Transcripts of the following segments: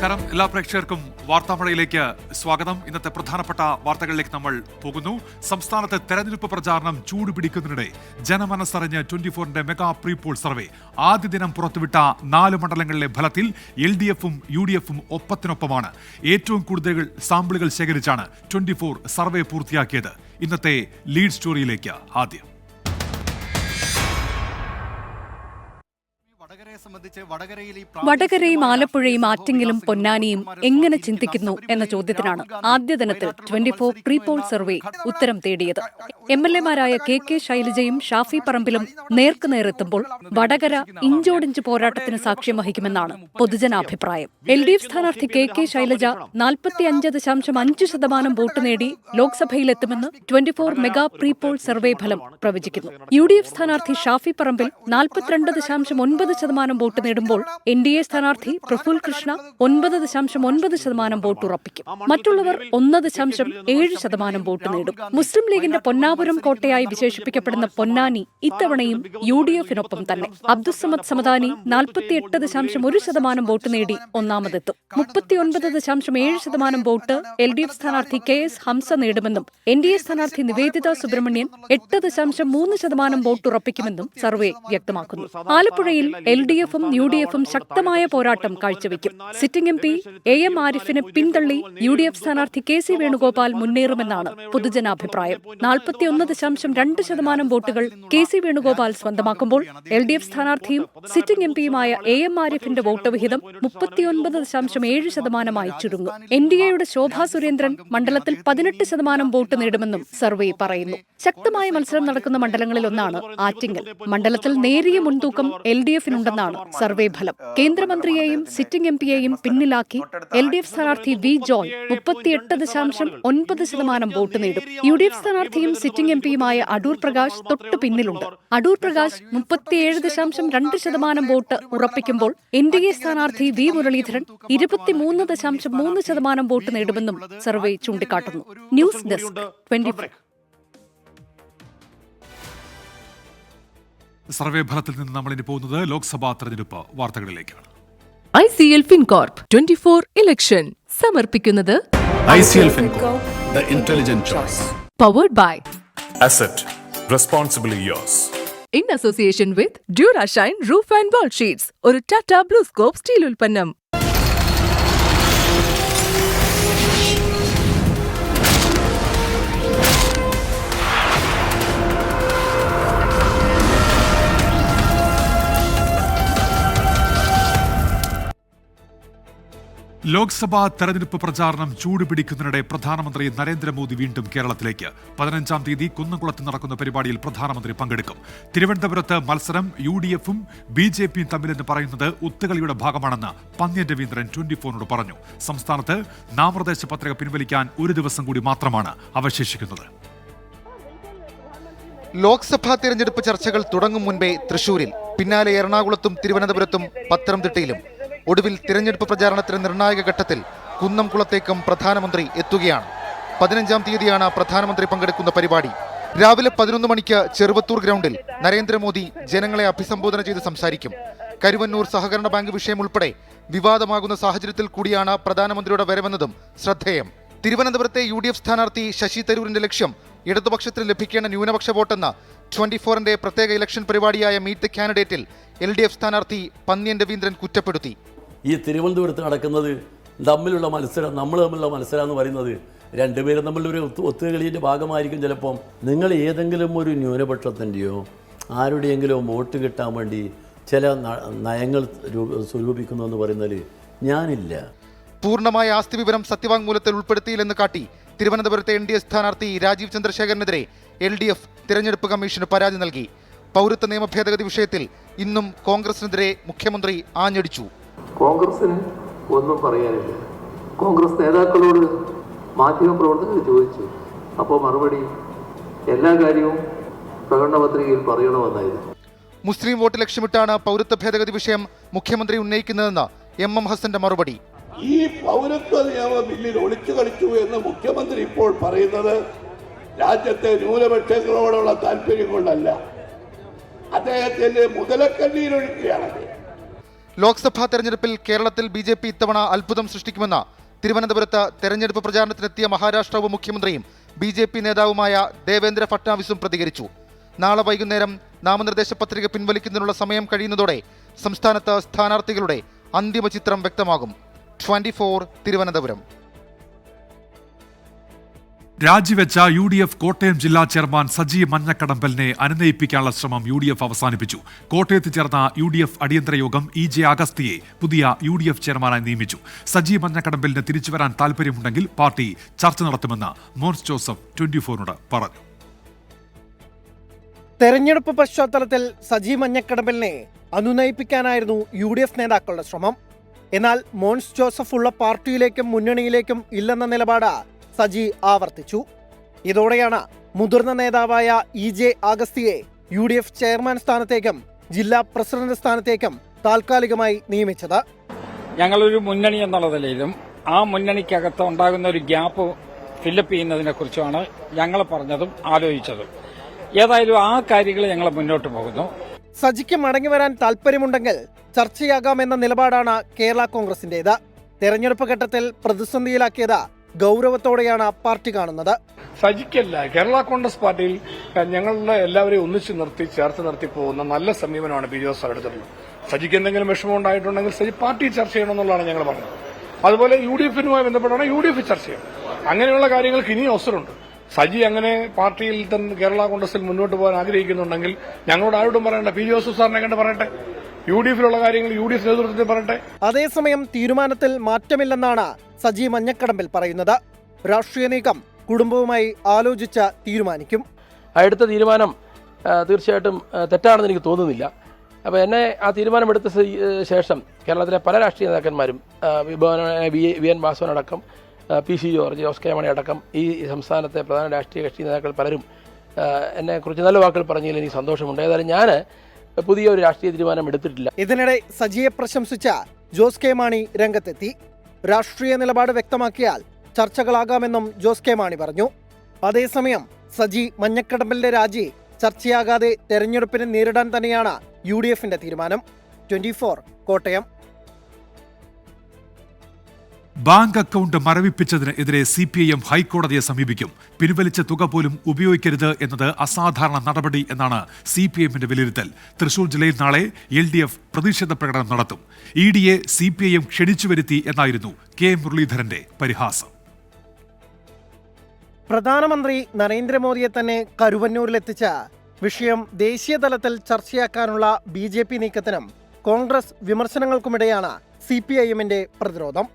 നമസ്കാരം. എല്ലാ പ്രേക്ഷകർക്കും വാർത്താമഴയിലേക്ക് സ്വാഗതം. ഇന്നത്തെ പ്രധാനപ്പെട്ട വാർത്തകളിലേക്ക് നമ്മൾ പോകുന്നു. സംസ്ഥാനത്ത് തെരഞ്ഞെടുപ്പ് പ്രചാരണം ചൂടുപിടിക്കുന്നതിനിടെ ജനമനസ്സറിഞ്ഞ് 24-ന്റെ മെഗാ പ്രീപോൾ സർവേ ആദ്യ ദിനം പുറത്തുവിട്ട 4 മണ്ഡലങ്ങളിലെ ഫലത്തിൽ LDFും UDFും ഒപ്പത്തിനൊപ്പമാണ്. ഏറ്റവും കൂടുതൽ സാമ്പിളുകൾ ശേഖരിച്ചാണ് 24 സർവേ പൂർത്തിയാക്കിയത്. ഇന്നത്തെ ലീഡ് സ്റ്റോറിയിലേക്ക് ആദ്യം. വടകരയും ആലപ്പുഴയും ആറ്റിങ്ങലും പൊന്നാനിയും എങ്ങനെ ചിന്തിക്കുന്നു എന്ന ചോദ്യത്തിനാണ് ആദ്യ ദിനത്തിൽ 24 പ്രീപോൾ സർവേ ഉത്തരം തേടിയത്. MLA-മാരായ KK ശൈലജയും ഷാഫി പറമ്പിലും നേർക്കുനേരെത്തുമ്പോൾ വടകര ഇഞ്ചോടിഞ്ച് പോരാട്ടത്തിന് സാക്ഷ്യം വഹിക്കുമെന്നാണ് പൊതുജനാഭിപ്രായം. LDF സ്ഥാനാർത്ഥി KK ശൈലജ 45.5% വോട്ട് നേടി ലോക്സഭയിലെത്തുമെന്ന് 24 മെഗാ പ്രീപോൾ സർവേ ഫലം പ്രവചിക്കുന്നു. UDF സ്ഥാനാർത്ഥി ഷാഫി പറമ്പിൽ 42.9% വോട്ട് നേടുമ്പോൾ NDA സ്ഥാനാർത്ഥി പ്രഫുൽ കൃഷ്ണ 9.9% വോട്ട് ഉറപ്പിക്കും. മറ്റുള്ളവർ 1.7% വോട്ട് നേടും. മുസ്ലിം ലീഗിന്റെ പൊന്നാപുരം കോട്ടയായി വിശേഷിപ്പിക്കപ്പെടുന്ന പൊന്നാനി ഇത്തവണയും UDFിനൊപ്പം തന്നെ. അബ്ദുസ്സമദ് സമദാനി 48.1% വോട്ട് നേടി ഒന്നാമതെത്തും. 39.7% വോട്ട് LDF സ്ഥാനാർത്ഥി KS ഹംസ നേടുമെന്നും NDA സ്ഥാനാർത്ഥി നിവേദിത സുബ്രഹ്മണ്യൻ 8.3% വോട്ട് ഉറപ്പിക്കുമെന്നും സർവേ വ്യക്തമാക്കുന്നു. ആലപ്പുഴയിൽ LDFും UDFും ശക്തമായ പോരാട്ടം കാഴ്ചവെക്കും. സിറ്റിംഗ് MP AM ആരിഫിനെ പിന്തള്ളി UDF സ്ഥാനാർത്ഥി KC വേണുഗോപാൽ മുന്നേറുമെന്നാണ് പൊതുജനാഭിപ്രായം. 41.2% വോട്ടുകൾ KC വേണുഗോപാൽ സ്വന്തമാക്കുമ്പോൾ LDF സ്ഥാനാർത്ഥിയും സിറ്റിംഗ് MPയുമായ AM ആരിഫിന്റെ വോട്ട് വിഹിതം 39.7% ചുരുങ്ങും. NDAയുടെ ശോഭാ സുരേന്ദ്രൻ മണ്ഡലത്തിൽ 18% വോട്ട് നേടുമെന്നും സർവേ പറയുന്നു. ശക്തമായ മത്സരം നടക്കുന്ന മണ്ഡലങ്ങളിലൊന്നാണ് ആറ്റിങ്ങൽ. മണ്ഡലത്തിൽ നേരിയ മുൻതൂക്കം LDFിനുണ്ടെന്നാണ് സർവേ ഫലം. കേന്ദ്രമന്ത്രിയെയും സിറ്റിംഗ് MPയെയും പിന്നിലാക്കി LDF സ്ഥാനാർത്ഥി V ജോയ് 38.9% വോട്ട് നേടും. UDF സ്ഥാനാർത്ഥിയും സിറ്റിംഗ് MPയുമായ അടൂർ പ്രകാശ് തൊട്ടു പിന്നിലുണ്ട്. അടൂർ പ്രകാശ് 37.2% വോട്ട് ഉറപ്പിക്കുമ്പോൾ NDA സ്ഥാനാർത്ഥി V മുരളീധരൻ 23.3% വോട്ട് നേടുമെന്നും സർവേ ചൂണ്ടിക്കാട്ടുന്നു. News desk 24. സർവേ ഫലത്തിൽ നിന്ന് നമ്മൾ ഇനി പോകുന്നത് ലോക്സഭാ തെരഞ്ഞെടുപ്പ് വാർത്തകളിലേക്കാണ്. ICL FinCorp 24 ഇലക്ഷൻ സമർപ്പിക്കുന്നത് ICL FinCorp, the intelligent choice. Powered by Asset, responsibly yours. In association with Durashine Roof and Wall Sheets, ഒരു ടാറ്റ ബ്ലൂസ്കോപ്പ് സ്റ്റീൽ ഉൽപ്പന്നം. ലോക്സഭാ തെരഞ്ഞെടുപ്പ് പ്രചാരണം ചൂടുപിടിക്കുന്നതിനിടെ പ്രധാനമന്ത്രി നരേന്ദ്രമോദി വീണ്ടും കേരളത്തിലേക്ക്. 15-ാം തീയതി കുന്നംകുളത്ത് നടക്കുന്ന പരിപാടിയിൽ പ്രധാനമന്ത്രി പങ്കെടുക്കും. തിരുവനന്തപുരത്ത് മത്സരം UDFും BJPയും തമ്മിലെന്ന് പറയുന്നത് ഒത്തുകളിയുടെ ഭാഗമാണെന്ന് പന്ന്യൻ രവീന്ദ്രൻ 24നോട് പറഞ്ഞു. സംസ്ഥാനത്ത് നാമനിർദ്ദേശ പത്രിക പിൻവലിക്കാൻ ഒരു ദിവസം കൂടി മാത്രമാണ് അവശേഷിക്കുന്നത്. ലോക്സഭാ തെരഞ്ഞെടുപ്പ് ചർച്ചകൾ തുടങ്ങും മുൻപേ തൃശൂരിൽ, പിന്നാലെ എറണാകുളത്തും തിരുവനന്തപുരത്തും പത്തനംതിട്ടയിലും, ഒടുവിൽ തിരഞ്ഞെടുപ്പ് പ്രചാരണത്തിന് നിർണായക ഘട്ടത്തിൽ കുന്നംകുളത്തേക്കും പ്രധാനമന്ത്രി എത്തുകയാണ്. 15-ാം തീയതിയാണ് പ്രധാനമന്ത്രി പങ്കെടുക്കുന്ന പരിപാടി. രാവിലെ 11 മണിക്ക് ചെറുവത്തൂർ ഗ്രൗണ്ടിൽ നരേന്ദ്രമോദി ജനങ്ങളെ അഭിസംബോധന ചെയ്ത് സംസാരിക്കും. കരുവന്നൂർ സഹകരണ ബാങ്ക് വിഷയം ഉൾപ്പെടെ വിവാദമാകുന്ന സാഹചര്യത്തിൽ കൂടിയാണ് പ്രധാനമന്ത്രിയുടെ വരവെന്നതും ശ്രദ്ധേയം. തിരുവനന്തപുരത്തെ UDF സ്ഥാനാർത്ഥി ശശി തരൂരിന്റെ ലക്ഷ്യം ഇടതുപക്ഷത്തിന് ലഭിക്കേണ്ട ന്യൂനപക്ഷ വോട്ടെന്ന 24ന്റെ പ്രത്യേക ഇലക്ഷൻ പരിപാടിയായ മീറ്റ് ദ കാൻഡിഡേറ്റിൽ LDF സ്ഥാനാർത്ഥി പന്ന്യൻ രവീന്ദ്രൻ കുറ്റപ്പെടുത്തി. ഈ തിരുവനന്തപുരത്ത് നടക്കുന്നത് തമ്മിലുള്ള മത്സരം, നമ്മൾ തമ്മിലുള്ള മത്സരം എന്ന് പറയുന്നത് രണ്ടുപേരും തമ്മിലൊരു ഒത്തുകളിയുടെ ഭാഗമായിരിക്കും. ചിലപ്പം നിങ്ങൾ ഏതെങ്കിലും ഒരു ന്യൂനപക്ഷത്തിൻ്റെയോ ആരുടെയെങ്കിലും വോട്ട് കിട്ടാൻ വേണ്ടി ചില നയങ്ങൾ സ്വരൂപിക്കുന്നു എന്ന് പറയുന്നതിൽ ഞാനില്ല. പൂർണ്ണമായ ആസ്തി വിവരം സത്യവാങ്മൂലത്തിൽ ഉൾപ്പെടുത്തിയില്ലെന്ന് കാട്ടി തിരുവനന്തപുരത്തെ NDA സ്ഥാനാർത്ഥി രാജീവ് ചന്ദ്രശേഖരനെതിരെ LDF തിരഞ്ഞെടുപ്പ് കമ്മീഷന് പരാതി നൽകി. പൗരത്വ നിയമ ഭേദഗതി വിഷയത്തിൽ ഇന്നും കോൺഗ്രസിനെതിരെ മുഖ്യമന്ത്രി ആഞ്ഞടിച്ചു. കോൺഗ്രസിന് ഒന്നും പറയാനില്ല. കോൺഗ്രസ് നേതാക്കളോട് മാധ്യമപ്രവർത്തകർ ചോദിച്ചു. അപ്പോൾ മറുപടി എല്ലാ കാര്യവും പ്രകടന പത്രികയിൽ പറയണമെന്നായിരുന്നു. മുസ്ലിം വോട്ട് ലക്ഷ്യമിട്ടാണ് പൗരത്വ ഭേദഗതി വിഷയം മുഖ്യമന്ത്രി ഉന്നയിക്കുന്നതെന്ന് MM ഹസന്റെ മറുപടി. ഈ പൗരത്വ നിയമ ബില്ലിൽ ഒളിച്ചു കളിച്ചു എന്ന് മുഖ്യമന്ത്രി ഇപ്പോൾ പറയുന്നത് രാജ്യത്തെ ന്യൂനപക്ഷങ്ങളോടുള്ള താല്പര്യം കൊണ്ടല്ല, അദ്ദേഹത്തിന്റെ മുതലക്കണ്ണീരൊഴുക്കുകയാണ്. ലോക്സഭാ തെരഞ്ഞെടുപ്പിൽ കേരളത്തിൽ BJP ഇത്തവണ അത്ഭുതം സൃഷ്ടിക്കുമെന്ന് തിരുവനന്തപുരത്ത് തെരഞ്ഞെടുപ്പ് പ്രചാരണത്തിനെത്തിയ മഹാരാഷ്ട്ര ഉപമുഖ്യമന്ത്രിയും BJP നേതാവുമായ ദേവേന്ദ്ര ഫട്നാവിസും പ്രതികരിച്ചു. നാളെ വൈകുന്നേരം നാമനിർദ്ദേശ പത്രിക പിൻവലിക്കുന്നതിനുള്ള സമയം കഴിയുന്നതോടെ സംസ്ഥാനത്ത് സ്ഥാനാർത്ഥികളുടെ അന്തിമ ചിത്രം വ്യക്തമാകും. 24 തിരുവനന്തപുരം. രാജിവെച്ച UDF കോട്ടയം ജില്ലാ ചെയർമാൻ സജി മഞ്ഞക്കടമ്പലിനെ അനുനയിപ്പിക്കാനുള്ള ശ്രമം UDF അവസാനിപ്പിച്ചു. കോട്ടയത്ത് ചേർന്ന UDF അടിയന്തര യോഗം EJ അഗസ്തിയെ പുതിയ UDF ചെയർമാനായി നിയമിച്ചു. സജി മഞ്ഞക്കടമ്പലിന് തിരിച്ചുവരാൻ താൽപര്യമുണ്ടെങ്കിൽ പാർട്ടി ചർച്ച നടത്തുമെന്ന് മോൻസ് ജോസഫ് 24നോട് പറഞ്ഞു. തെരഞ്ഞെടുപ്പ് പശ്ചാത്തലത്തിൽ സജി മഞ്ഞക്കടമ്പലിനെ അനുനയിപ്പിക്കാനായിരുന്നു UDF നേതാക്കളുടെ ശ്രമം. എന്നാൽ മോൻസ് ജോസഫ് ഉള്ള പാർട്ടിയിലേക്കും മുന്നണിയിലേക്കും ഇല്ലെന്ന നിലപാട് സജി ആവർത്തിച്ചു. ഇതോടെയാണ് മുതിർന്ന നേതാവായ EJ അഗസ്തിയെ UDF ചെയർമാൻ സ്ഥാനത്തേക്കും ജില്ലാ പ്രസിഡന്റ് സ്ഥാനത്തേക്കും താൽക്കാലികമായി നിയമിച്ചത്. ഞങ്ങളൊരു മുന്നണി എന്നുള്ള നിലയിലും ആ മുന്നണിക്കകത്ത് ഉണ്ടാകുന്ന ഒരു ഗ്യാപ്പ് ഫില്ലപ്പ് ചെയ്യുന്നതിനെ കുറിച്ചുമാണ് ഞങ്ങൾ പറഞ്ഞതും ആലോചിച്ചതും. ഏതായാലും ആ കാര്യങ്ങൾ ഞങ്ങൾ മുന്നോട്ട് പോകുന്നു. സജിക്ക് മടങ്ങിവരാൻ താൽപര്യമുണ്ടെങ്കിൽ ചർച്ചയാകാമെന്ന നിലപാടാണ് കേരള കോൺഗ്രസിന്റേത്. തെരഞ്ഞെടുപ്പ് ഘട്ടത്തിൽ പ്രതിസന്ധിയിലാക്കിയത് ഗൗരവത്തോടെയാണ് പാർട്ടി കാണുന്നത്. സജിക്കല്ല, കേരള കോൺഗ്രസ് പാർട്ടിയിൽ ഞങ്ങളുടെ എല്ലാവരെയും ഒന്നിച്ചു നിർത്തി ചേർത്ത് നിർത്തി പോകുന്ന നല്ല സമീപനമാണ് പി ജോസ് എടുത്തിട്ടുള്ളത്. സജിക്ക് എന്തെങ്കിലും വിഷമം ഉണ്ടായിട്ടുണ്ടെങ്കിൽ സജി പാർട്ടി ചർച്ച ചെയ്യണമെന്നുള്ളതാണ് ഞങ്ങൾ പറഞ്ഞത്. അതുപോലെ UDFനുമായി ബന്ധപ്പെട്ടാണ് UDF ചർച്ച ചെയ്യണം. അങ്ങനെയുള്ള കാര്യങ്ങൾക്ക് ഇനിയും അവസരമുണ്ട്. സജി അങ്ങനെ പാർട്ടിയിൽ തന്നെ കേരള കോൺഗ്രസിൽ മുന്നോട്ട് പോകാൻ ആഗ്രഹിക്കുന്നുണ്ടെങ്കിൽ ഞങ്ങളോട് ആരോടും പറയണ്ട, പി ജോസഫ് സാറിനെ കണ്ട് പറയട്ടെ. UDFിലുള്ള കാര്യങ്ങൾ UDF നേതൃത്വത്തിൽ പറയട്ടെ. അതേസമയം തീരുമാനത്തിൽ മാറ്റമില്ലെന്നാണ് സജി മഞ്ഞക്കടമ്പിൽ പറയുന്നത്. രാഷ്ട്രീയ നീക്കം കുടുംബവുമായി ആലോചിച്ച് തീരുമാനിക്കും. എടുത്ത തീരുമാനം തീർച്ചയായിട്ടും തെറ്റാണെന്ന് എനിക്ക് തോന്നുന്നില്ല. അപ്പോൾ എന്നെ ആ തീരുമാനമെടുത്ത ശേഷം കേരളത്തിലെ പല രാഷ്ട്രീയ നേതാക്കന്മാരും VN വാസവനടക്കം PC George, Jose K Mani അടക്കം ഈ സംസ്ഥാനത്തെ പ്രധാന രാഷ്ട്രീയ കക്ഷി നേതാക്കൾ പലരും എന്നെക്കുറിച്ച് നല്ല വാക്കുകൾ പറഞ്ഞതിൽ എനിക്ക് സന്തോഷമുണ്ട്. ഏതായാലും ഞാൻ പുതിയ ഒരു രാഷ്ട്രീയ തീരുമാനം എടുത്തിട്ടില്ല. ഇതിനിടെ സജിയെ പ്രശംസിച്ച ജോസ് കെ മാണി രംഗത്തെത്തി. രാഷ്ട്രീയ നിലപാട് വ്യക്തമാക്കിയാൽ ചർച്ചകളാകാമെന്നും ജോസ് കെ മാണി പറഞ്ഞു. അതേസമയം സജി മഞ്ഞക്കടമ്പലിന്റെ രാജി ചർച്ചയാകാതെ തെരഞ്ഞെടുപ്പിനെ നേരിടാൻ തന്നെയാണ് UDFന്റെ തീരുമാനം. 24 കോട്ടയം. ബാങ്ക് അക്കൗണ്ട് മരവിപ്പിച്ചതിനെതിരെ CPIM ഹൈക്കോടതിയെ സമീപിക്കും. പിൻവലിച്ച തുക പോലും ഉപയോഗിക്കരുത് എന്നത് അസാധാരണ നടപടി എന്നാണ് CPIMന്റെ വിലയിരുത്തൽ. തൃശൂർ ജില്ലയിൽ നാളെ LDF പ്രതിഷേധ പ്രകടനം നടത്തും. EDയെ CPIM ക്ഷണിച്ചു വരുത്തി എന്നായിരുന്നു K മുരളീധരന്റെ പരിഹാസം. പ്രധാനമന്ത്രി നരേന്ദ്രമോദിയെ തന്നെ കരുവന്നൂരിലെത്തിച്ച വിഷയം ദേശീയ തലത്തിൽ ചർച്ചയാക്കാനുള്ള BJP നീക്കത്തിനും കോൺഗ്രസ് വിമർശനങ്ങൾക്കുമിടെയാണ് CPIMന്റെ പ്രതിരോധം.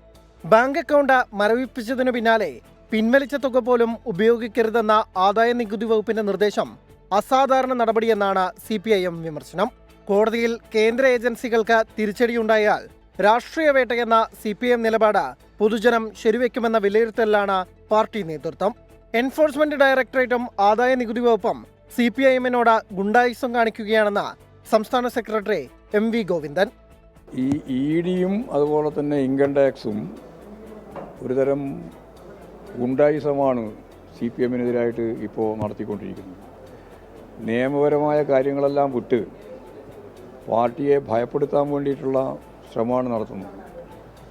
ബാങ്ക് അക്കൗണ്ട് മരവിപ്പിച്ചതിനു പിന്നാലെ പിൻവലിച്ച തുക പോലും ഉപയോഗിക്കരുതെന്ന ആദായ നികുതി വകുപ്പിന്റെ നിർദ്ദേശം അസാധാരണ നടപടിയെന്നാണ് CPIM വിമർശനം. കോടതിയിൽ കേന്ദ്ര ഏജൻസികൾക്ക് തിരിച്ചടിയുണ്ടായാൽ രാഷ്ട്രീയ വേട്ടയെന്ന CPIM നിലപാട് പൊതുജനം ശരിവെക്കുമെന്ന വിലയിരുത്തലിലാണ് പാർട്ടി നേതൃത്വം. എൻഫോഴ്സ്മെന്റ് ഡയറക്ടറേറ്റും ആദായ നികുതി വകുപ്പും CPIMനോട് ഗുണ്ടായിസം കാണിക്കുകയാണെന്ന് സംസ്ഥാന സെക്രട്ടറി MV ഗോവിന്ദൻ. ഈ EDയും അതുപോലെ തന്നെ ഇൻകം ടാക്സും ഒരുതരം ഗുണ്ടായിസമാണ് CPIMനെതിരായിട്ട് ഇപ്പോൾ നടത്തിക്കൊണ്ടിരിക്കുന്നത്. നിയമപരമായ കാര്യങ്ങളെല്ലാം വിട്ട് പാർട്ടിയെ ഭയപ്പെടുത്താൻ വേണ്ടിയിട്ടുള്ള ശ്രമമാണ് നടത്തുന്നത്.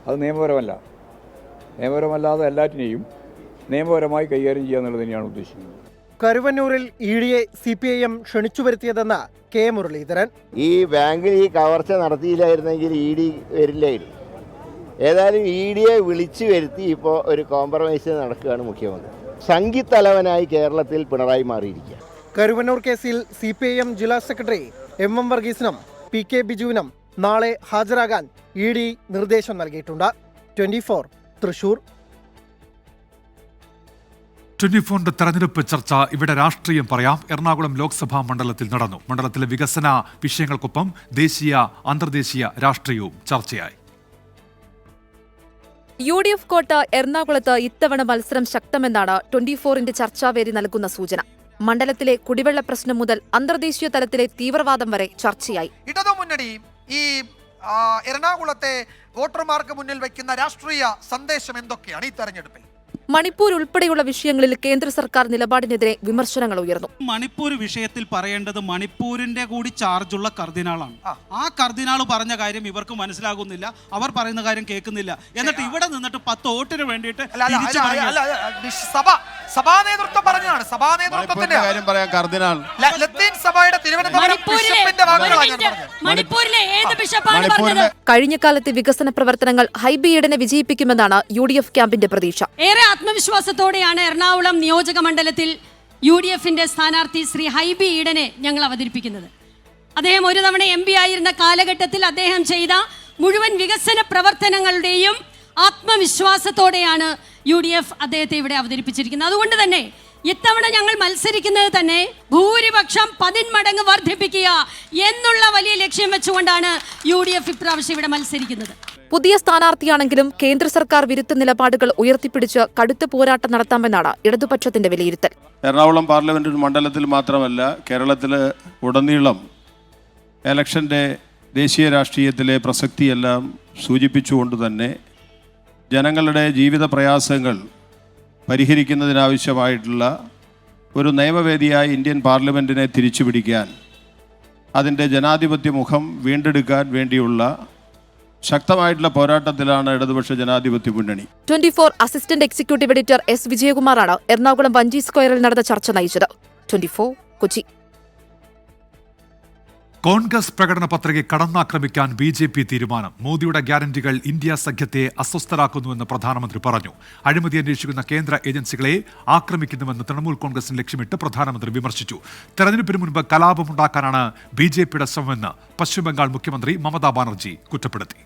അത് നിയമപരമല്ല. നിയമപരമല്ലാതെ എല്ലാറ്റിനെയും നിയമപരമായി കൈകാര്യം ചെയ്യുക എന്നുള്ളത് തന്നെയാണ് ഉദ്ദേശിക്കുന്നത്. കരുവന്നൂരിൽ EDയെ CPIM ക്ഷണിച്ചു വരുത്തിയതെന്ന് K മുരളീധരൻ. ഈ ബാങ്കിൽ ഈ കവർച്ച നടത്തിയില്ലായിരുന്നെങ്കിൽ ED വരില്ലായിരുന്നു. ഏതായാലും EDയെ വിളിച്ചു വരുത്തി ഇപ്പോൾ ഒരു കോംപ്രമൈസ് നടക്കുകയാണ് മുഖ്യമന്ത്രി. സംഘിത്തലവനായി കേരളത്തിൽ പിണറായി മാറിയിരിക്കുക. കരുവന്നൂർ കേസിൽ CPIM ജില്ലാ സെക്രട്ടറി MM വർഗീസിനും PK ബിജുവിനും നാളെ ഹാജരാകാൻ ED നിർദ്ദേശം നൽകിയിട്ടുണ്ട്. 24 തൃശൂർ. 24ന്റെ തെരഞ്ഞെടുപ്പ് ചർച്ച ഇവിടെ രാഷ്ട്രീയം പറയാം. എറണാകുളം ലോക്സഭാ മണ്ഡലത്തിൽ നടന്നു. മണ്ഡലത്തിലെ വികസന വിഷയങ്ങൾക്കൊപ്പം ദേശീയ അന്തർദേശീയ രാഷ്ട്രീയവും ചർച്ചയായി. UDF കോട്ട എറണാകുളത്ത് ഇത്തവണ മത്സരം ശക്തമെന്നാണ് 24ന്റെ ചർച്ചാവേദി നൽകുന്ന സൂചന. മണ്ഡലത്തിലെ കുടിവെള്ള പ്രശ്നം മുതൽ അന്തർദേശീയ തലത്തിലെ തീവ്രവാദം വരെ ചർച്ചയായി. ഇടതുമുന്നണി ഈ എറണാകുളത്തെ വോട്ടർമാർക്ക് മുന്നിൽ വയ്ക്കുന്ന രാഷ്ട്രീയ സന്ദേശം എന്തൊക്കെയാണ് ഈ തെരഞ്ഞെടുപ്പിൽ? മണിപ്പൂർ ഉൾപ്പെടെയുള്ള വിഷയങ്ങളിൽ കേന്ദ്ര സർക്കാർ നിലപാടിനെതിരെ വിമർശനങ്ങൾ ഉയർന്നു. മണിപ്പൂർ വിഷയത്തിൽ പറയേണ്ടത് മണിപ്പൂരിന്റെ കൂടി ചാർജുള്ള കർദിനാളാണ്. ആ കർദിനാൾ പറഞ്ഞ കാര്യം ഇവർക്ക് മനസ്സിലാകുന്നില്ല, അവർ പറയുന്ന കാര്യം കേൾക്കുന്നില്ല. എന്നിട്ട് ഇവിടെ നിന്നിട്ട് 10 വോട്ടിന് വേണ്ടിയിട്ട് സഭാ നേതൃത്വം പറഞ്ഞതാണ്. സഭാ നേതൃത്വത്തിന്റെ കാര്യം പറയാൻ കർദിനാൾ ലത്തീൻ സഭയുടെ തിരുവനന്തപുരം ബിഷപ്പിന്റെ വാക്കുകളാണ്. കഴിഞ്ഞ കാലത്തെ വികസന പ്രവർത്തനങ്ങൾ ഹൈബി ഈഡനെ വിജയിപ്പിക്കുമെന്നാണ് UDF ക്യാമ്പിന്റെ പ്രതീക്ഷ. ഏറെ ആത്മവിശ്വാസത്തോടെയാണ് എറണാകുളം നിയോജക മണ്ഡലത്തിൽ UDFന്റെ സ്ഥാനാർത്ഥി ശ്രീ ഹൈബി ഈഡനെ ഞങ്ങൾ അവതരിപ്പിക്കുന്നത്. അദ്ദേഹം ഒരു തവണ MP ആയിരുന്ന കാലഘട്ടത്തിൽ അദ്ദേഹം ചെയ്ത മുഴുവൻ വികസന പ്രവർത്തനങ്ങളുടെയും ആത്മവിശ്വാസത്തോടെയാണ് UDF അദ്ദേഹത്തെ ഇവിടെ അവതരിപ്പിച്ചിരിക്കുന്നത്. അതുകൊണ്ട് തന്നെ ഇത്തവണ ഞങ്ങൾ മത്സരിക്കുന്നത് തന്നെ ഭൂരിപക്ഷം 10 മടങ്ങ് വർദ്ധിപ്പിക്കുക എന്നുള്ള വലിയ ലക്ഷ്യം വെച്ചുകൊണ്ടാണ് UDF ഇപ്രാവശ്യം ഇവിടെ മത്സരിക്കുന്നത്. പുതിയ സ്ഥാനാർത്ഥിയാണെങ്കിലും കേന്ദ്ര സർക്കാർ വിരുദ്ധ നിലപാടുകൾ ഉയർത്തിപ്പിടിച്ച് കടുത്ത പോരാട്ടം നടത്താമെന്നാണ് ഇടതുപക്ഷത്തിന്റെ വിലയിരുത്തൽ. എറണാകുളം പാർലമെന്റ് മണ്ഡലത്തിൽ മാത്രമല്ല, കേരളത്തിൽ ഉടനീളം ഇലക്ഷൻ്റെ ദേശീയ രാഷ്ട്രീയത്തിലെ പ്രസക്തിയെല്ലാം സൂചിപ്പിച്ചുകൊണ്ട് തന്നെ ജനങ്ങളുടെ ജീവിത പ്രയാസങ്ങൾ പരിഹരിക്കുന്നതിനാവശ്യമായിട്ടുള്ള ഒരു നിയമവേദിയായി ഇന്ത്യൻ പാർലമെൻറ്റിനെ തിരിച്ചുപിടിക്കാൻ, അതിൻ്റെ ജനാധിപത്യ മുഖം വീണ്ടെടുക്കാൻ വേണ്ടിയുള്ള ശക്തമായിട്ടുള്ള പോരാട്ടത്തിലാണ് ഇടതുപക്ഷ ജനാധിപത്യ മുന്നണി. 24 അസിസ്റ്റന്റ് എക്സിക്യൂട്ടീവ് എഡിറ്റർ S. വിജയകുമാറാണ് എറണാകുളം വഞ്ചി സ്ക്വയറിൽ നടന്ന ചർച്ച നയിച്ചത്. 24 കൊച്ചി. കോൺഗ്രസ് പ്രകടന പത്രിക കടന്നാക്രമിക്കാൻ BJP തീരുമാനം. മോദിയുടെ ഗ്യാരണ്ടികൾ ഇന്ത്യ സഖ്യത്തെ അസ്വസ്ഥരാക്കുന്നുവെന്ന് പ്രധാനമന്ത്രി പറഞ്ഞു. അഴിമതി അന്വേഷിക്കുന്ന കേന്ദ്ര ഏജൻസികളെ ആക്രമിക്കുന്നുവെന്ന് തൃണമൂൽ കോൺഗ്രസിന് ലക്ഷ്യമിട്ട് പ്രധാനമന്ത്രി വിമർശിച്ചു. തെരഞ്ഞെടുപ്പിന് മുൻപ് കലാപമുണ്ടാക്കാനാണ് BJPയുടെ ശ്രമമെന്ന് പശ്ചിമബംഗാൾ മുഖ്യമന്ത്രി മമതാ ബാനർജി കുറ്റപ്പെടുത്തി.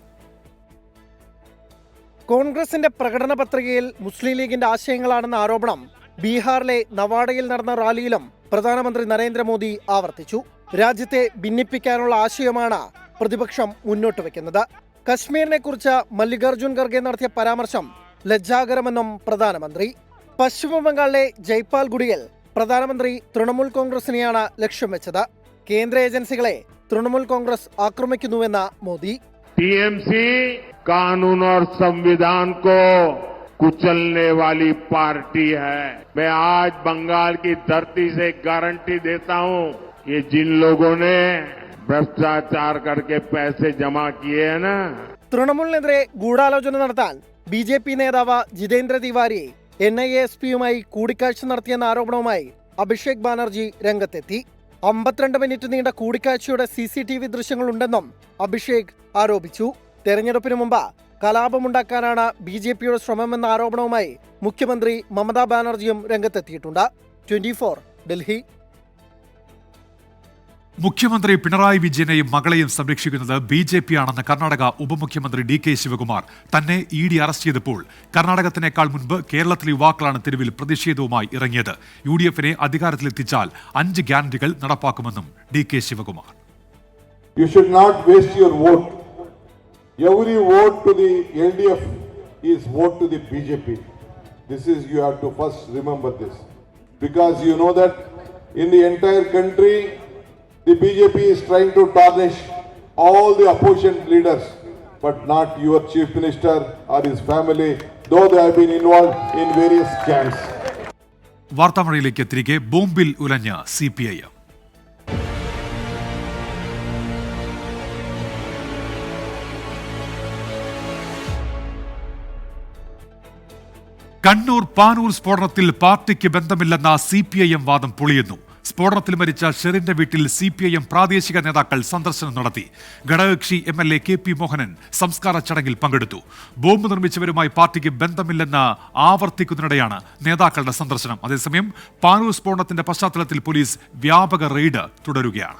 കോൺഗ്രസിന്റെ പ്രകടന പത്രികയിൽ മുസ്ലിം ലീഗിന്റെ ആശയങ്ങളാണെന്ന ആരോപണം ബീഹാറിലെ നവാഡയിൽ നടന്ന റാലിയിലും പ്രധാനമന്ത്രി നരേന്ദ്രമോദി ആവർത്തിച്ചു. രാജ്യത്തെ ഭിന്നിപ്പിക്കാനുള്ള ആശയമാണ് പ്രതിപക്ഷം മുന്നോട്ട് വയ്ക്കുന്നത്. കശ്മീരിനെ കുറിച്ച് മല്ലികാർജുൻ ഖർഗെ നടത്തിയ പരാമർശം ലജ്ജാകരമെന്നും പ്രധാനമന്ത്രി. പശ്ചിമബംഗാളിലെ ജയ്പാൽഗുഡിയിൽ പ്രധാനമന്ത്രി തൃണമൂൽ കോൺഗ്രസിനെയാണ് ലക്ഷ്യം വെച്ചത്. കേന്ദ്ര ഏജൻസികളെ തൃണമൂൽ കോൺഗ്രസ് ആക്രമിക്കുന്നുവെന്ന് മോദി. TMC कानून और संविधान को कुचलने वाली पार्टी है. मैं आज बंगाल की धरती से गारंटी देता हूं, ये जिन लोगों ने भ्रष्टाचार करके पैसे जमा किए हैं ना, തൃണമൂലിനെതിരെ ഗൂഢാലോചന നടത്താൻ BJP നേതാവ് ജിതേന്ദ്ര തിവാരി NIASPയുമായി കൂടിക്കാഴ്ച നടത്തിയെന്ന ആരോപണവുമായി അഭിഷേക് ബാനർജി രംഗത്തെത്തി. 52 മിനിറ്റ് നീണ്ട കൂടിക്കാഴ്ചയുടെ CCTV ദൃശ്യങ്ങളുണ്ടെന്നും അഭിഷേക് ആരോപിച്ചു. തെരഞ്ഞെടുപ്പിന് മുമ്പ് കലാപമുണ്ടാക്കാനാണ് BJPയുടെ ശ്രമമെന്ന ആരോപണവുമായി മുഖ്യമന്ത്രി മമതാ ബാനർജിയും രംഗത്തെത്തിയിട്ടുണ്ട്. 24 ഡൽഹി. മുഖ്യമന്ത്രി പിണറായി വിജയനെയും മകളെയും സംരക്ഷിക്കുന്നത് BJP ആണെന്ന് കർണാടക ഉപമുഖ്യമന്ത്രി DK ശിവകുമാർ. തന്നെ ED അറസ്റ്റ് ചെയ്തപ്പോൾ കർണാടകത്തിനേക്കാൾ മുൻപ് കേരളത്തിലെ യുവാക്കളാണ് തെരുവിൽ പ്രതിഷേധവുമായി ഇറങ്ങിയത്. UDFനെ അധികാരത്തിലെത്തിച്ചാൽ 5 ഗ്യാരണ്ടികൾ നടപ്പാക്കുമെന്നും DK Shivakumar. You should not waste your vote. Every vote to the LDF is vote to the BJP. This is, you have to first remember this. Because you know that in the entire country, the BJP is trying to tarnish all the opposition leaders, but not your chief minister or his family, though they have been involved in various scams. വാർത്താമഴയിലേക്ക് തിരികെ. ബോംബിൽ ഉലഞ്ഞ CPIM. Kannur Panoor സ്ഫോടനത്തിൽ പാർട്ടിക്ക് ബന്ധമില്ലെന്ന CPIM വാദം പൊളിയുന്നു. സ്ഫോടനത്തിൽ മരിച്ച ഷെറിന്റെ വീട്ടിൽ CPIM പ്രാദേശിക നേതാക്കൾ സന്ദർശനം നടത്തി. ഘടകകക്ഷി MLA KP മോഹനൻ സംസ്കാര ചടങ്ങിൽ പങ്കെടുത്തു. ബോംബ് നിർമ്മിച്ചവരുമായി പാർട്ടിക്ക് ബന്ധമില്ലെന്ന് ആവർത്തിക്കുന്നതിനിടെയാണ് നേതാക്കളുടെ സന്ദർശനം. അതേസമയം പാനൂർ സ്ഫോടനത്തിന്റെ പശ്ചാത്തലത്തിൽ പോലീസ് വ്യാപക റെയ്ഡ് തുടരുകയാണ്.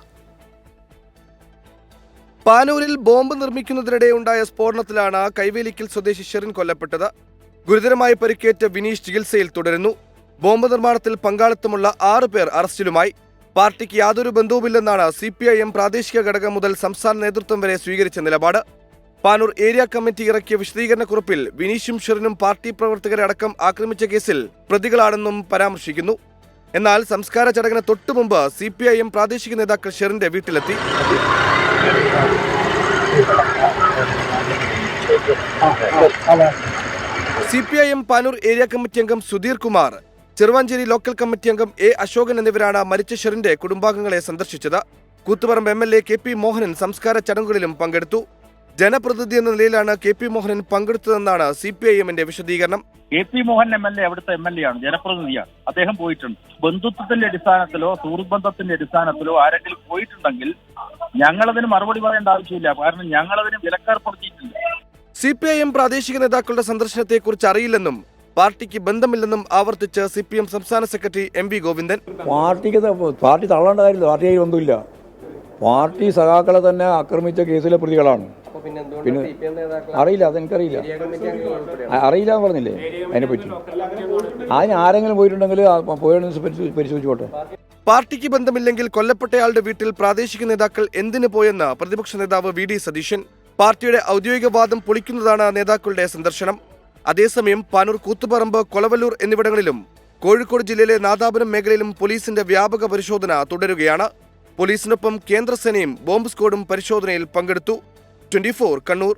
പാനൂരിൽ ബോംബ് നിർമ്മിക്കുന്നതിനിടെ ഉണ്ടായ സ്ഫോടനത്തിലാണ് കൈവേലിക്കൽ സ്വദേശി ഷെറിൻ കൊല്ലപ്പെട്ടത്. ഗുരുതരമായി പരിക്കേറ്റ വിനീഷ് ചികിത്സയിൽ തുടരുന്നു. ബോംബ് നിർമ്മാണത്തിൽ പങ്കാളിത്തമുള്ള 6 പേർ അറസ്റ്റിലുമായി. പാർട്ടിക്ക് യാതൊരു ബന്ധവുമില്ലെന്നാണ് CPIM പ്രാദേശിക ഘടകം മുതൽ സംസ്ഥാന നേതൃത്വം വരെ സ്വീകരിച്ച നിലപാട്. പാനൂർ ഏരിയ കമ്മിറ്റി ഇറക്കിയ വിശദീകരണക്കുറിപ്പിൽ വിനീഷും ഷെറിനും പാർട്ടി പ്രവർത്തകരെ അടക്കം ആക്രമിച്ച കേസിൽ പ്രതികളാണെന്നും പരാമർശിക്കുന്നു. എന്നാൽ സംസ്കാര ചടങ്ങിന് തൊട്ടുമുമ്പ് CPIM പ്രാദേശിക നേതാക്കൾ ഷെറിന്റെ വീട്ടിലെത്തി. CPIM പാനൂർ ഏരിയ കമ്മിറ്റി അംഗം സുധീർ കുമാർ, ചെറുവാഞ്ചേരി ലോക്കൽ കമ്മിറ്റി അംഗം A. അശോകൻ എന്നിവരാണ് മരിച്ച ഷെറിന്റെ കുടുംബാംഗങ്ങളെ സന്ദർശിച്ചത്. കൂത്തുപറമ്പ് MLA KP മോഹനൻ സംസ്കാര ചടങ്ങുകളിലും പങ്കെടുത്തു. ജനപ്രതിനിധി എന്ന നിലയിലാണ് KP മോഹനൻ പങ്കെടുത്തതെന്നാണ് CPIMന്റെ വിശദീകരണം. KP മോഹൻ MLA അവിടുത്തെ MLA ആണ്, ജനപ്രതിനിധിയാണ്. അദ്ദേഹം പോയിട്ടുണ്ട്. ബന്ധുത്വത്തിന്റെ അടിസ്ഥാനത്തിലോ സുഹൃത്ത് ബന്ധത്തിന്റെ അടിസ്ഥാനത്തിലോ ആരെങ്കിലും പോയിട്ടുണ്ടെങ്കിൽ ഞങ്ങളതിന് മറുപടി പറയേണ്ട ആവശ്യമില്ല. കാരണം ഞങ്ങളതിന് വിലക്കേർപ്പെടുത്തിയിട്ടില്ല. CPIM പ്രാദേശിക നേതാക്കളുടെ സന്ദർശനത്തെക്കുറിച്ച് അറിയില്ലെന്നും പാർട്ടിക്ക് ബന്ധമില്ലെന്നും ആവർത്തിച്ച് CPM സംസ്ഥാന സെക്രട്ടറി MV ഗോവിന്ദൻ. പാർട്ടി തള്ളേണ്ട കാര്യമില്ല, പാർട്ടിയായി ഒന്നുമില്ല. പാർട്ടി സഖാക്കളെ തന്നെ ആക്രമിച്ച കേസിലെ പ്രതികളാണ്. പിന്നെ അറിയില്ല, അതെനിക്കറിയില്ല, അറിയില്ല എന്ന് പറഞ്ഞില്ലേ അതിനെപ്പറ്റി. അതിന് ആരെങ്കിലും പോയിട്ടുണ്ടെങ്കിൽ പരിശോധിച്ചോട്ടെ. പാർട്ടിക്ക് ബന്ധമില്ലെങ്കിൽ കൊല്ലപ്പെട്ടയാളുടെ വീട്ടിൽ പ്രാദേശിക നേതാക്കൾ എന്തിനു പോയെന്ന് പ്രതിപക്ഷ നേതാവ് VD സതീശൻ. പാർട്ടിയുടെ ഔദ്യോഗിക വാദം പൊളിക്കുന്നതാണ് നേതാക്കളുടെ സന്ദർശനം. അതേസമയം പാനൂർ, കൂത്തുപറമ്പ്, കൊളവല്ലൂർ എന്നിവിടങ്ങളിലും കോഴിക്കോട് ജില്ലയിലെ നാദാപുരം മേഖലയിലും പോലീസിന്റെ വ്യാപക പരിശോധന തുടരുകയാണ്. പോലീസിനൊപ്പം കേന്ദ്രസേനയും ബോംബ് സ്ക്വാഡും പരിശോധനയിൽ പങ്കെടുത്തു. 24 കണ്ണൂർ.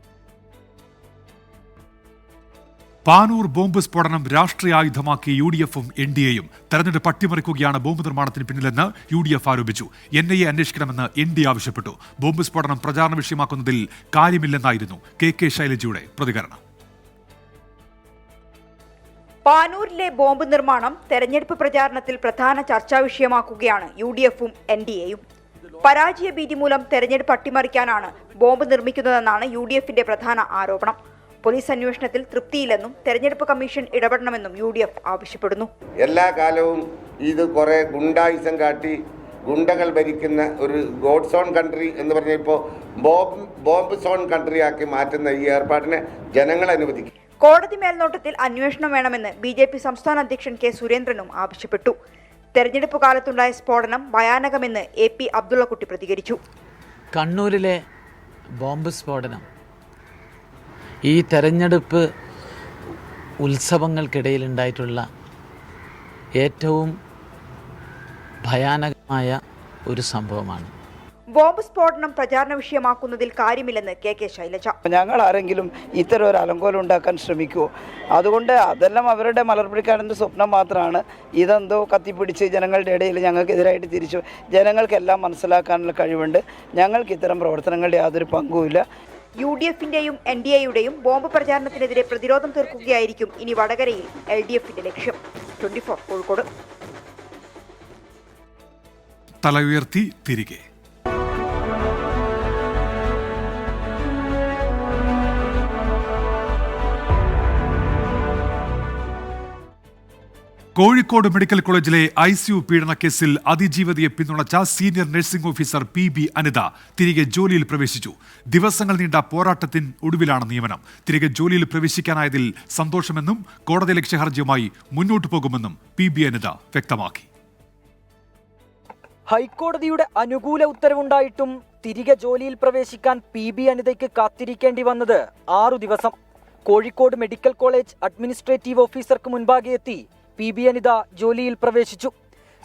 പാനൂർ ബോംബ് സ്ഫോടനം രാഷ്ട്രീയായുധമാക്കി UDFും NDAയും തെരഞ്ഞെടുപ്പ് അട്ടിമറിക്കുകയാണ് ബോംബ് നിർമ്മാണത്തിന് പിന്നിലെന്ന് UDF ആരോപിച്ചു. NIA അന്വേഷിക്കണമെന്ന് NDA ആവശ്യപ്പെട്ടു. ബോംബ് സ്ഫോടനം പ്രചാരണ വിഷയമാക്കുന്നതിൽ കാര്യമില്ലെന്നായിരുന്നു KK ശൈലജയുടെ പ്രതികരണം. പാനൂരിലെ ബോംബ് നിർമ്മാണം തെരഞ്ഞെടുപ്പ് പ്രചാരണത്തിൽ പ്രധാന ചർച്ചാ വിഷയമാക്കുകയാണ് UDFും NDAയും. പരാജയ ഭീതി മൂലം തെരഞ്ഞെടുപ്പ് അട്ടിമറിക്കാനാണ് ബോംബ് നിർമ്മിക്കുന്നതെന്നാണ് UDFന്റെ പ്രധാന ആരോപണം. പോലീസ് അന്വേഷണത്തിൽ തൃപ്തിയില്ലെന്നും തെരഞ്ഞെടുപ്പ് കമ്മീഷൻ ഇടപെടണമെന്നും UDF ആവശ്യപ്പെടുന്നു. എല്ലാ കാലവും ഇത് കുറെ ഗുണ്ടായുസം കാട്ടി ഗുണ്ടകൾ ഭരിക്കുന്ന ഒരു ഗോഡ് സോൺ കൺട്രി എന്ന് പറഞ്ഞപ്പോൾ ബോംബ് സോൺ കൺട്രിയാക്കി മാറ്റുന്ന ഈ ഏർപ്പാടിനെ ജനങ്ങൾ അനുവദിക്കും. കോടതി മേൽനോട്ടത്തിൽ അന്വേഷണം വേണമെന്ന് BJP സംസ്ഥാന അധ്യക്ഷൻ K. സുരേന്ദ്രനും ആവശ്യപ്പെട്ടു. തെരഞ്ഞെടുപ്പ് കാലത്തുണ്ടായ സ്ഫോടനം ഭയാനകമെന്ന് AP അബ്ദുള്ളക്കുട്ടി പ്രതികരിച്ചു. കണ്ണൂരിലെ ബോംബ് സ്ഫോടനം ഈ തെരഞ്ഞെടുപ്പ് ഉത്സവങ്ങൾക്കിടയിലുണ്ടായിട്ടുള്ള ഏറ്റവും ഭയാനകമായ ഒരു സംഭവമാണ്. ബോംബ് സ്ഫോടനം പ്രചാരണ വിഷയമാക്കുന്നതിൽ കാര്യമില്ലെന്ന് KK ശൈലജ. ഞങ്ങൾ ആരെങ്കിലും ഇത്തരം ഒരു അലങ്കോലം ഉണ്ടാക്കാൻ ശ്രമിക്കുമോ? അതുകൊണ്ട് അതെല്ലാം അവരുടെ മലർപ്പിടിക്കാരൻ്റെ സ്വപ്നം മാത്രമാണ്. ഇതെന്തോ കത്തിപ്പിടിച്ച് ജനങ്ങളുടെ ഇടയിൽ ഞങ്ങൾക്കെതിരായിട്ട് തിരിച്ചു. ജനങ്ങൾക്കെല്ലാം മനസ്സിലാക്കാനുള്ള കഴിവുണ്ട്. ഞങ്ങൾക്ക് ഇത്തരം പ്രവർത്തനങ്ങളുടെ യാതൊരു പങ്കുമില്ല. UDFന്റെയും NDAയുടെയും ബോംബ് പ്രചാരണത്തിനെതിരെ പ്രതിരോധം തീർക്കുകയായിരിക്കും ഇനി വടകരയിൽ LDFന്റെ ലക്ഷ്യം. 24 കോഴിക്കോട്. തല ഉയർത്തി തിരികെ. കോഴിക്കോട് മെഡിക്കൽ കോളേജിലെ ICU പീഡനക്കേസിൽ അതിജീവിതയെ പിന്തുണച്ച senior nursing officer PB Anitha തിരികെ ജോലിയിൽ പ്രവേശിച്ചു. ദിവസങ്ങൾ നീണ്ട പോരാട്ടത്തിന് ഒടുവിലാണ് നിയമനം. തിരികെ ജോലിയിൽ പ്രവേശിക്കാനായതിൽ സന്തോഷമെന്നും കോടതി ലക്ഷ്യ ഹർജിയുമായി മുന്നോട്ടു പോകുമെന്നും PB അനിത വ്യക്തമാക്കി. ഹൈക്കോടതിയുടെ അനുകൂല ഉത്തരവുണ്ടായിട്ടും തിരികെ ജോലിയിൽ പ്രവേശിക്കാൻ PB അനിതയ്ക്ക് കാത്തിരിക്കേണ്ടി വന്നത് 6 ദിവസം. കോഴിക്കോട് മെഡിക്കൽ കോളേജ് അഡ്മിനിസ്ട്രേറ്റീവ് ഓഫീസർക്ക് മുൻപാകെ എത്തി PB അനിത ജോലിയിൽ പ്രവേശിച്ചു.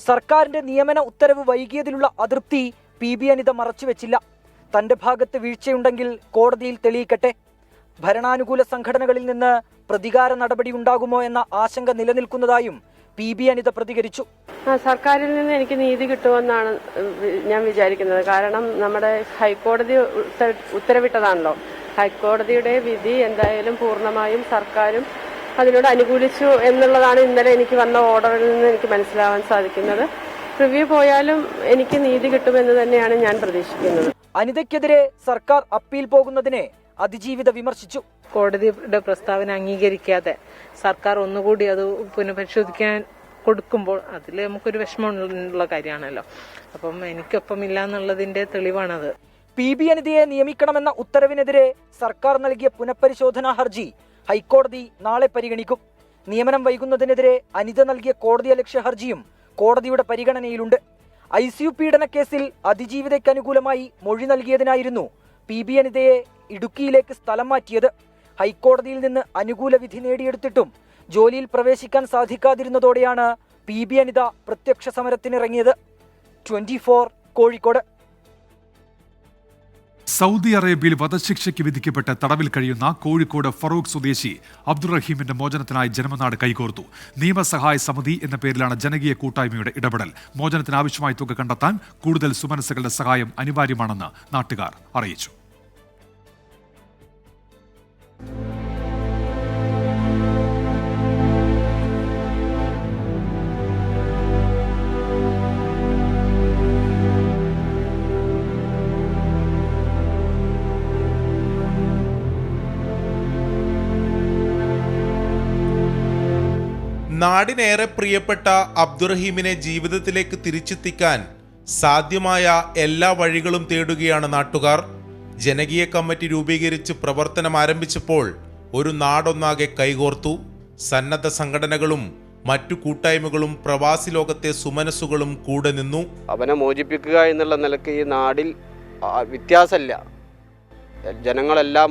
സർക്കാരിന്റെ നിയമന ഉത്തരവ് വൈകിയതിലുള്ള അതൃപ്തി PB അനിത മറച്ചുവെച്ചില്ല. തന്റെ ഭാഗത്ത് വീഴ്ചയുണ്ടെങ്കിൽ കോടതിയിൽ തെളിയിക്കട്ടെ. ഭരണാനുകൂല സംഘടനകളിൽ നിന്ന് പ്രതികാര നടപടി ഉണ്ടാകുമോ എന്ന ആശങ്ക നിലനിൽക്കുന്നതായും PB അനിത പ്രതികരിച്ചു. സർക്കാരിൽ നിന്ന് എനിക്ക് നീതി കിട്ടുമെന്നാണ് ഞാൻ വിചാരിക്കുന്നത്. കാരണം നമ്മുടെ ഹൈക്കോടതി ഉത്തരവിട്ടതാണല്ലോ. ഹൈക്കോടതിയുടെ വിധി എന്തായാലും പൂർണ്ണമായും സർക്കാരും അതിനോട് അനുകൂലിച്ചു എന്നുള്ളതാണ് ഇന്നലെ എനിക്ക് വന്ന ഓർഡറിൽ നിന്ന് എനിക്ക് മനസ്സിലാവാൻ സാധിക്കുന്നത്. റിവ്യൂ പോയാലും എനിക്ക് നീതി കിട്ടുമെന്ന് തന്നെയാണ് ഞാൻ പ്രതീക്ഷിക്കുന്നത്. അനിതയ്ക്കെതിരെ സർക്കാർ അപ്പീൽ പോകുന്നതിനെ അതിജീവിത വിമർശിച്ചു. കോടതിയുടെ പ്രസ്താവന അംഗീകരിക്കാതെ സർക്കാർ ഒന്നുകൂടി അത് പുനഃപരിശോധിക്കാൻ കൊടുക്കുമ്പോൾ അതിൽ നമുക്കൊരു വിഷമമുള്ള കാര്യമാണല്ലോ. അപ്പം എനിക്കൊപ്പം ഇല്ല എന്നുള്ളതിന്റെ തെളിവാണത്. PB അനിതയെ നിയമിക്കണമെന്ന ഉത്തരവിനെതിരെ സർക്കാർ നൽകിയ പുനഃപരിശോധനാ ഹർജി ഹൈക്കോടതി നാളെ പരിഗണിക്കും. നിയമനം വൈകുന്നതിനെതിരെ അനിത നൽകിയ കോടതിയലക്ഷ്യ ഹർജിയും കോടതിയുടെ പരിഗണനയിലുണ്ട്. ICU പീഡനക്കേസിൽ അതിജീവിതയ്ക്ക് അനുകൂലമായി മൊഴി നൽകിയതിനായിരുന്നു PB അനിതയെ ഇടുക്കിയിലേക്ക് സ്ഥലം മാറ്റിയത്. ഹൈക്കോടതിയിൽ നിന്ന് അനുകൂല വിധി നേടിയെടുത്തിട്ടും ജോലിയിൽ പ്രവേശിക്കാൻ സാധിക്കാതിരുന്നതോടെയാണ് PB അനിത പ്രത്യക്ഷ സമരത്തിനിറങ്ങിയത്. 24 കോഴിക്കോട്. സൗദി അറേബ്യയിൽ വധശിക്ഷയ്ക്ക് വിധിക്കപ്പെട്ട് തടവിൽ കഴിയുന്ന കോഴിക്കോട് ഫറൂഖ് സ്വദേശി അബ്ദുറഹീമിന്റെ മോചനത്തിനായി ജന്മനാട് കൈകോർത്തു. നിയമസഹായ സമിതി എന്ന പേരിലാണ് ജനകീയ കൂട്ടായ്മയുടെ ഇടപെടൽ. മോചനത്തിന് ആവശ്യമായ തുക കണ്ടെത്താൻ കൂടുതൽ സുമനസ്സുകളുടെ സഹായം അനിവാര്യമാണെന്ന് നാട്ടുകാർ അറിയിച്ചു. നാടിനേറെ പ്രിയപ്പെട്ട അബ്ദുറഹീമിനെ ജീവിതത്തിലേക്ക് തിരിച്ചെത്തിക്കാൻ സാധ്യമായ എല്ലാ വഴികളും തേടുകയാണ് നാട്ടുകാർ. ജനകീയ കമ്മിറ്റി രൂപീകരിച്ച് പ്രവർത്തനം ആരംഭിച്ചപ്പോൾ ഒരു നാടൊന്നാകെ കൈകോർത്തു. സന്നദ്ധ സംഘടനകളും മറ്റു കൂട്ടായ്മകളും പ്രവാസി ലോകത്തെ സുമനസ്സുകളും കൂടെ നിന്നു. അവനെ മോചിപ്പിക്കുക എന്നുള്ള നിലയ്ക്ക് ഈ നാടിൽ വ്യത്യാസമില്ല. ജനങ്ങളെല്ലാം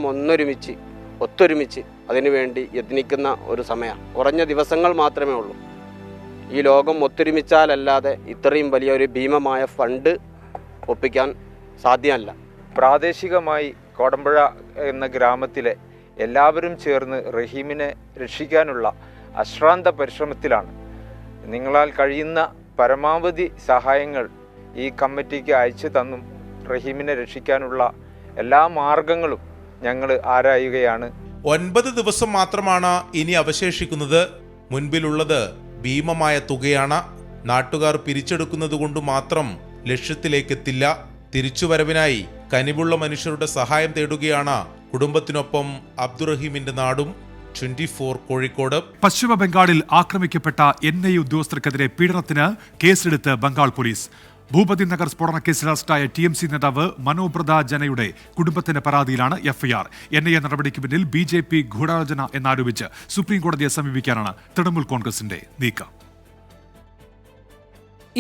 ഒത്തൊരുമിച്ച് അതിനുവേണ്ടി യത്നിക്കുന്ന ഒരു സമയമാണ്. കുറഞ്ഞ ദിവസങ്ങൾ മാത്രമേ ഉള്ളൂ. ഈ ലോകം ഒത്തൊരുമിച്ചാലല്ലാതെ ഇത്രയും വലിയ ഒരു ഭീമമായ ഫണ്ട് ഒപ്പിക്കാൻ സാധ്യമല്ല. പ്രാദേശികമായി കോടമ്പുഴ എന്ന ഗ്രാമത്തിലെ എല്ലാവരും ചേർന്ന് റഹീമിനെ രക്ഷിക്കാനുള്ള അശ്രാന്ത പരിശ്രമത്തിലാണ്. നിങ്ങളാൽ കഴിയുന്ന പരമാവധി സഹായങ്ങൾ ഈ കമ്മിറ്റിക്ക് അയച്ചു തന്നും റഹീമിനെ രക്ഷിക്കാനുള്ള എല്ലാ മാർഗങ്ങളും ഞങ്ങൾ ആരായുകയാണ്. 9 ദിവസം മാത്രമാണ് ഇനി അവശേഷിക്കുന്നത്. മുൻപിലുള്ളത് ഭീമമായ തുകയാണ്. നാട്ടുകാർ പിരിച്ചെടുക്കുന്നത് കൊണ്ട് മാത്രം ലക്ഷ്യത്തിലേക്കെത്തില്ല. തിരിച്ചുവരവിനായി കനിവുള്ള മനുഷ്യരുടെ സഹായം തേടുകയാണ് കുടുംബത്തിനൊപ്പം അബ്ദുറഹീമിന്റെ നാടും. 24 കോഴിക്കോട്. പശ്ചിമ ബംഗാളിൽ ആക്രമിക്കപ്പെട്ട NIA ഉദ്യോഗസ്ഥർക്കെതിരെ പീഡനത്തിന് കേസെടുത്ത് ബംഗാൾ പോലീസ്. ഭൂപതി നഗർ സ്ഫോടന കേസിൽ അറസ്റ്റായ TMC നേതാവ് മനോബ്രത ജനയുടെ കുടുംബത്തിന്റെ പരാതിയിലാണ് FIR. NIA നടപടിക്ക് പിന്നിൽ BJP ഗൂഢാലോചന എന്നാരോപിച്ച് സുപ്രീം കോടതിയെ സമീപിക്കാനാണ് തൃണമൂൽ കോൺഗ്രസിന്റെ നീക്കം.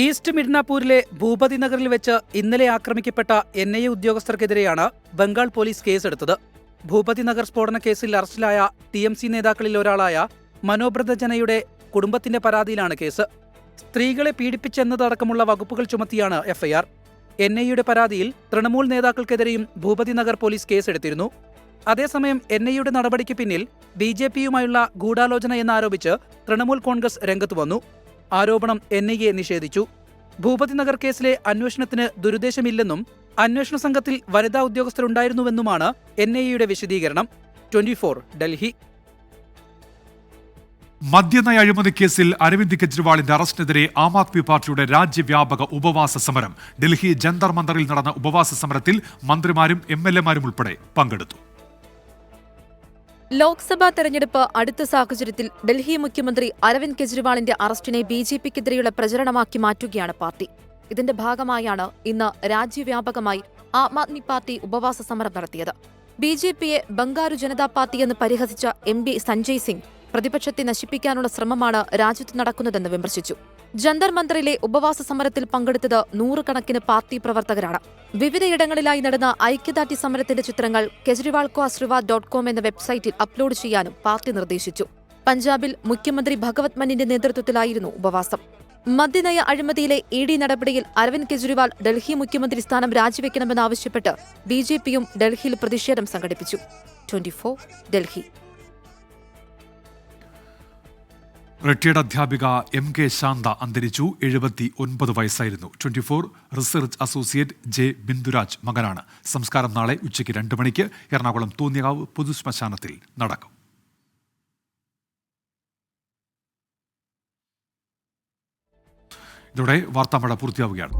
ഈസ്റ്റ് മിഡ്നാപൂരിലെ ഭൂപതി നഗറിൽ വെച്ച് ഇന്നലെ ആക്രമിക്കപ്പെട്ട NIA ഉദ്യോഗസ്ഥർക്കെതിരെയാണ് ബംഗാൾ പോലീസ് കേസെടുത്തത്. ഭൂപതി നഗർ സ്ഫോടന കേസിൽ അറസ്റ്റിലായ TMC നേതാക്കളിൽ ഒരാളായ മനോബ്രത ജനയുടെ കുടുംബത്തിന്റെ പരാതിയിലാണ് കേസ്. സ്ത്രീകളെ പീഡിപ്പിച്ചെന്നതടക്കമുള്ള വകുപ്പുകൾ ചുമത്തിയാണ് FIR. NIAയുടെ പരാതിയിൽ തൃണമൂൽ നേതാക്കൾക്കെതിരെയും ഭൂപതി നഗർ പോലീസ് കേസെടുത്തിരുന്നു. അതേസമയം NIAയുടെ നടപടിക്ക് പിന്നിൽ BJPയുമായുള്ള ഗൂഢാലോചന എന്നാരോപിച്ച് തൃണമൂൽ കോൺഗ്രസ് രംഗത്തു വന്നു. ആരോപണം NIA നിഷേധിച്ചു. ഭൂപതി നഗർ കേസിലെ അന്വേഷണത്തിന് ദുരുദ്ദേശമില്ലെന്നും അന്വേഷണ സംഘത്തിൽ വനിതാ ഉദ്യോഗസ്ഥരുണ്ടായിരുന്നുവെന്നുമാണ് NIAയുടെ വിശദീകരണം. 24 ഡൽഹി. മദ്യനയ അഴിമതി കേസിൽ അരവിന്ദ് കെജ്രിവാളിന്റെ അറസ്റ്റിനെതിരെ ആം ആദ്മി പാർട്ടിയുടെ രാജ്യവ്യാപക ഉപവാസ സമരം. ഡൽഹി ജന്തർ മന്ദറിൽ നടന്ന ഉപവാസ സമരത്തിൽ മന്ത്രിമാരും MLAമാരും ഉൾപ്പെടെ പങ്കെടുത്തു. ലോക്സഭാ തെരഞ്ഞെടുപ്പ് അടുത്ത സാഹചര്യത്തിൽ ഡൽഹി മുഖ്യമന്ത്രി അരവിന്ദ് കെജ്രിവാളിന്റെ അറസ്റ്റിനെ BJPക്കെതിരെയുള്ള പ്രചരണമാക്കി മാറ്റുകയാണ് പാർട്ടി. ഇതിന്റെ ഭാഗമായാണ് ഇന്ന് രാജ്യവ്യാപകമായി ആം ആദ്മി പാർട്ടി ഉപവാസ സമരം നടത്തിയത്. BJPയെ ബംഗാരു ജനതാ പാർട്ടിയെന്ന് പരിഹസിച്ച MP സഞ്ജയ് സിംഗ് പ്രതിപക്ഷത്തെ നശിപ്പിക്കാനുള്ള ശ്രമമാണ് രാജ്യത്ത് നടക്കുന്നതെന്ന് വിമർശിച്ചു. ജന്തർ മന്ദറിലെ ഉപവാസ സമരത്തിൽ പങ്കെടുത്തത് 100 കണക്കിന് പാർട്ടി പ്രവർത്തകരാണ്. വിവിധയിടങ്ങളിലായി നടന്ന ഐക്യദാർഢ്യ സമരത്തിന്റെ ചിത്രങ്ങൾ kejriwalko.com എന്ന വെബ്സൈറ്റിൽ അപ്ലോഡ് ചെയ്യാനും പാർട്ടി നിർദ്ദേശിച്ചു. പഞ്ചാബിൽ മുഖ്യമന്ത്രി ഭഗവത് മാനിന്റെ നേതൃത്വത്തിലായിരുന്നു ഉപവാസം. മദ്യനയ അഴിമതിയിലെ ED നടപടിയിൽ അരവിന്ദ് കെജ്രിവാൾ ഡൽഹി മുഖ്യമന്ത്രി സ്ഥാനം രാജിവെക്കണമെന്നാവശ്യപ്പെട്ട് BJPയും ഡൽഹിയിൽ പ്രതിഷേധം സംഘടിപ്പിച്ചു. 24 ഡൽഹി. റിട്ടയർഡ് അധ്യാപിക MK ശാന്ത അന്തരിച്ചു. 79 വയസ്സായിരുന്നു. 24 റിസർച്ച് അസോസിയേറ്റ് J ബിന്ദുരാജ് മകനാണ്. സംസ്കാരം നാളെ ഉച്ചയ്ക്ക് 2 മണിക്ക് എറണാകുളം തോന്നിയാവ് പൊതുശ്മശാനത്തിൽ നടക്കും. ഇതോടെ വാർത്താമഴ പൂർത്തിയാവുകയാണ്.